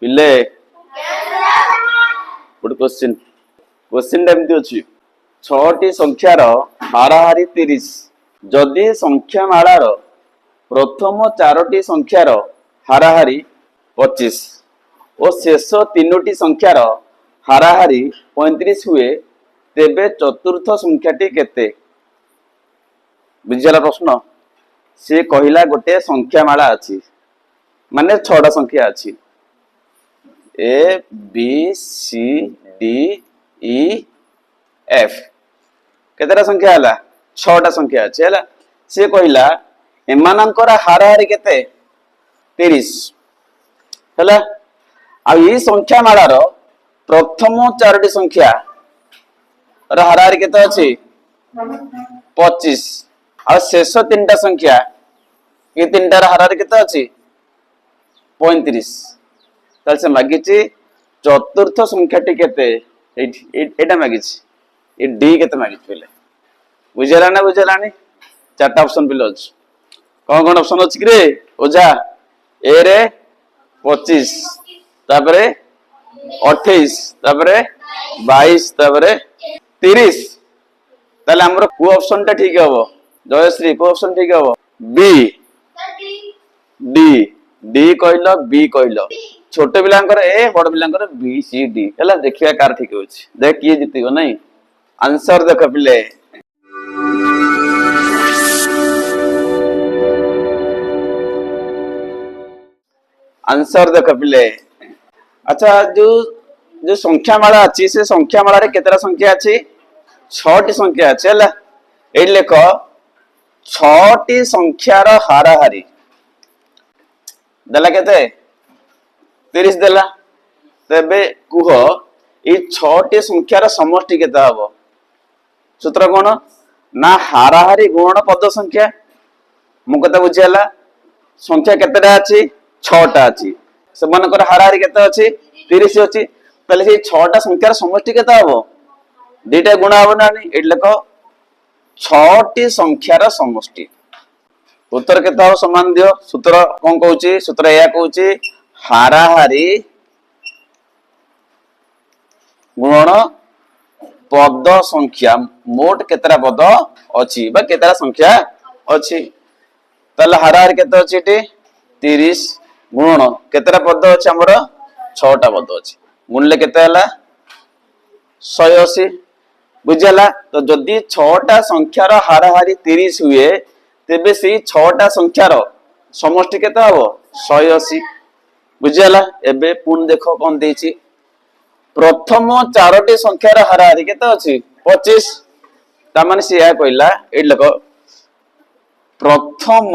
पिले good question question एमती अच्छी 6टी संख्यार हाराहारी 30 जदि संख्या मालार प्रथम 4टी संख्यार हाराहारी 25 और शेष 3टी संख्यार हाराहारी 35 हुए तेबे चतुर्थ संख्याटी केते बुझला प्रश्न से कहला गोटे संख्या माला अच्छी माने 6टा संख्या अच्छी A B C D E F केतेटा संख्या हला 6टा संख्या अच्छे हला से कहला एमानंकर हाराहारी केते 30 हला आ ई संख्या मालार प्रथम 4टी संख्या र हाराहारी केते अछि 25 आ शेष 3टा संख्या ये 3टार हाराहारी केते अछि 35 ताल से मागिछि चतुर्थ संख्याटी केते एटा मागिछि ए डी केते मागिछि पहिले बुझला ना बुझलानी चारटा ऑप्शन पहिले अछि कोन कोन ऑप्शन अछि रे ओझा ए रे 25 तापरे 28 तापरे 22 तापरे 30 ताले हमरो को ऑप्शन टा ठीक हबो जयश्री को ऑप्शन ठीक हबो बी डी डी कहलो बी कहलो छोटे पिलांकर ए बड़ पिलांकर बी सी डी हला देखिया कार ठीक होछि देख किए जितियो नै आंसर देख पिले आंसर देख पिले अच्छा जो जो संख्या माला अछि से संख्या माला रे केतरा संख्या अछि 6टी संख्या अछि हला ए लेख 6टी संख्यार हाराहारी देला केते 30 देला तबे कुह ए 6टी संख्यार समष्टि केते हबो सूत्र कोन ना हाराहारी गुणन पद संख्या मु कते बुझियाला संख्या केतेटा अछि 6टा अछि सेमानकर हाराहारी केते अछि 30 अछि तले से 6टा संख्यार समष्टि केते हबो दुईटा गुणा हबो ना नै एट लेख 6टी संख्यार समष्टि उत्तर केते हबो समान दियो सूत्र कोन कहउची सूत्र या कहउची हाराहारी गुणन पद संख्या मोट केतरा पद अछि बा केतरा संख्या अछि तले हाराहारी केते अछि टी 30 गुणन केतरा पद अछि हमर 6टा पद अछि गुणले केते हला 180 बुझला तो जदी 6टा संख्यार हाराहारी 30 हुए तेबे से 6टा संख्यार समष्टि केते हबो 180 बुझला एबे पुन देखो कोन देछि प्रथम 4टी संख्यार हाराहारी केते अछि 25 ता माने से या कहला ए देखो प्रथम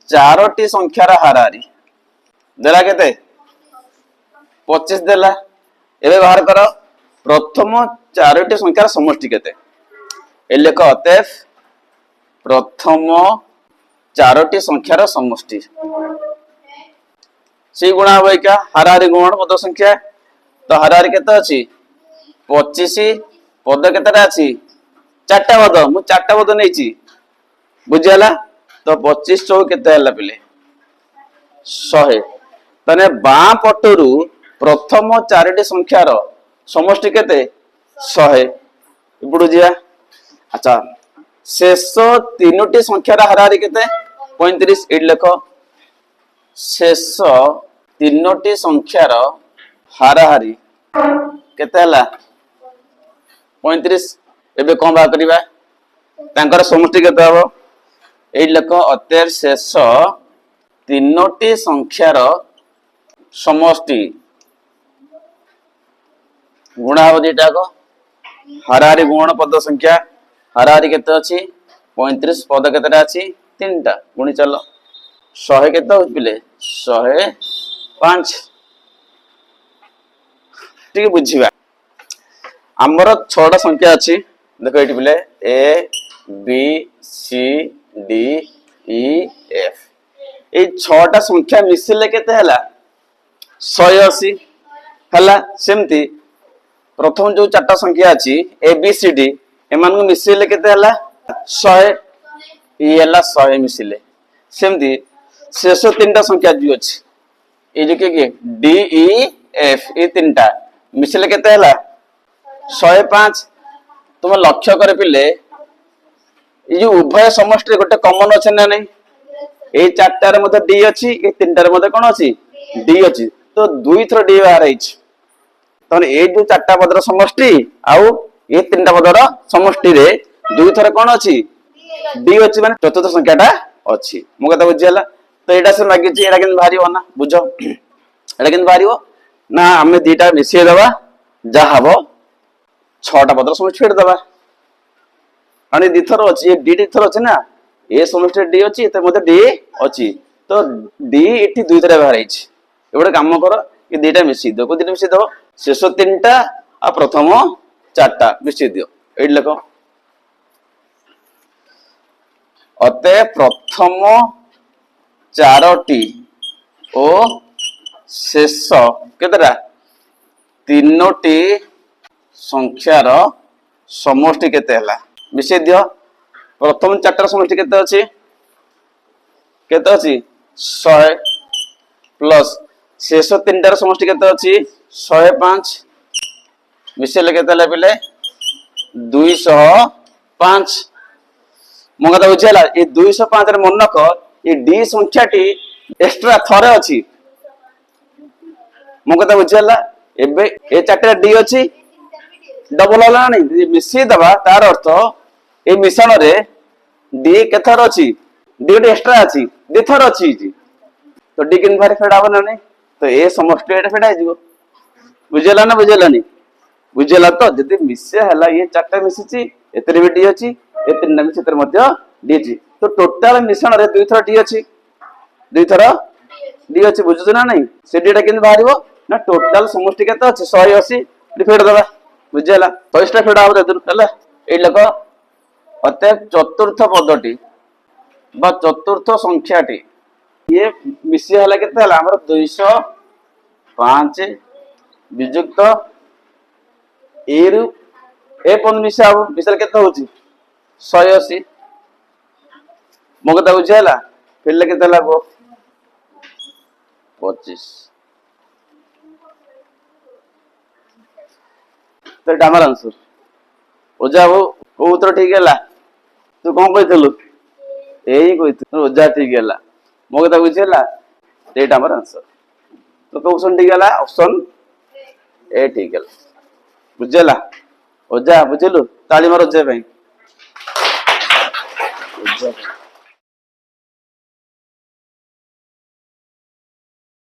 4टी संख्यार हाराहारी देला केते 25 देला एबे बाहर करो प्रथम 4टी संख्यार समष्टि केते ए लेख अतएव प्रथम 4टी संख्यार समष्टि से गुणा होय का हाराहारी गुणन पद संख्या तो हाराहारी केते अछि 25 पद केतेटा अछि 4टा पद मु 4टा पद नैछि बुझियाला तो 25 चौ केते हला पिले 100 तने बां पटरू प्रथम 4टी संख्यार समष्टि केते 100 इबडू जिया अच्छा शेष 3टी संख्यार हाराहारी केते 35 एड लेख शेष 3टी संख्यार हाराहारी केते हला 35 एबे कोन बा करिबा तांकर समष्टि केते हबो एड लेख अतेर शेष 3टी संख्यार समष्टि गुणा हो दिटा को हाराहारी गुणन पद संख्या हाराहारी केते अछि 35 पद केतेटा अछि 3टा गुणी चलो 100 केते होइले 105 ठीक बुझिबा हमर 6टा संख्या अछि देखो एठी पिले A B C D E F ए 6टा संख्या मिसिले केते हला 180 हला सेमती प्रथम जो 4टा संख्या अछि ए बी सी डी एमान को मिसिले केते हला 100 ई हला 100 मिसिले सेमती शेष 3टा संख्या जो अछि ये जो किए डी ई एफ ये तीनटा मिसेले केते हला 105 तुम लक्ष्य कर पिले ये जो उभय समष्टि गोटे कॉमन अछि ना नहीं ए चारटार मध्य डी अछि ए तीनटार मध्य कोन अछि डी अछि तो दुई थर डी बाहर आइछ तने ए जो चारटा पदर समष्टि आउ ए तीनटा पदर समष्टि रे दुई थर कोन अछि डी अछि माने चतुर्थ संख्याटा अछि मो कथा बुझियला तो एटा से मागिछि एटा केन भारियो ना बुझो एटा केन भारियो ना हमें दीटा मिसिए दबा जा हबो 6टा पदर समष्टि फेड दबा अनि दी थर अछि ए डी थर अछि ना ए समष्टि डी अछि त मते डी अछि तो डी एठी दुई थर बाहर आइछ एबडे काम करो ये दीटा मिसि दो को दीटा मिसि दो शेष तीनटा आ प्रथम चारटा मिसि दियो एड लको अते प्रथम चारोटी ओ शेष केतरा तीनोटी संख्यार समष्टि केते हला मिसि दियो प्रथम चारटार समष्टि केते अछि 100 प्लस शेष तीनटार समष्टि केते अछि 105 मिसेले केते ला पिले 205 मो कथा बुझियला ए 205 रे मन रख ए डी संख्याटी एक्स्ट्रा थरे अछि मो कथा बुझियला एबे ए चारटा डी अछि डबल होला नहीं मिसी दबा तार अर्थ ए मिश्रण रे डी केथर अछि डी एक्स्ट्रा अछि दी थर अछि तो डी किन भारी फेडा बना नहीं तो ए समष्टि एटा फेडा जिवो बुझियला ना बुझियलानी बुझियला तो जदी मिसे हला ये चारटा मिसिची एतरे भी डी अछि ए तीनटा मिसे तर मध्य डी अछि तो टोटल मिश्रण रे दुई थर डी अछि दुई थर डी अछि बुझु ना नहीं से डीटा किन भारिबो ना टोटल समष्टि केते अछि 180 डी फेड दबा बुझियला 100 टा फेडा हो देदु हला ए लको अतः चतुर्थ पदटी बा चतुर्थ संख्याटी ये मिसी हला केते हला हमर 205 विजुक्त ए रु ए पन मिसा मिसल केते होची 180 मगता बुझियला फेले केते लागो 25 तो डामर आंसर ओजा वो को उत्तर ठीक हैला तू कोन कहितलु एही कहितलु ओजा ठीक हैला मो कथा बुझियला एटा हमर आंसर तो ऑप्शन ठीक हैला ऑप्शन ए ठीक हैला बुझियला ओजा बुझिलु ताली मारो जे भाई ओजा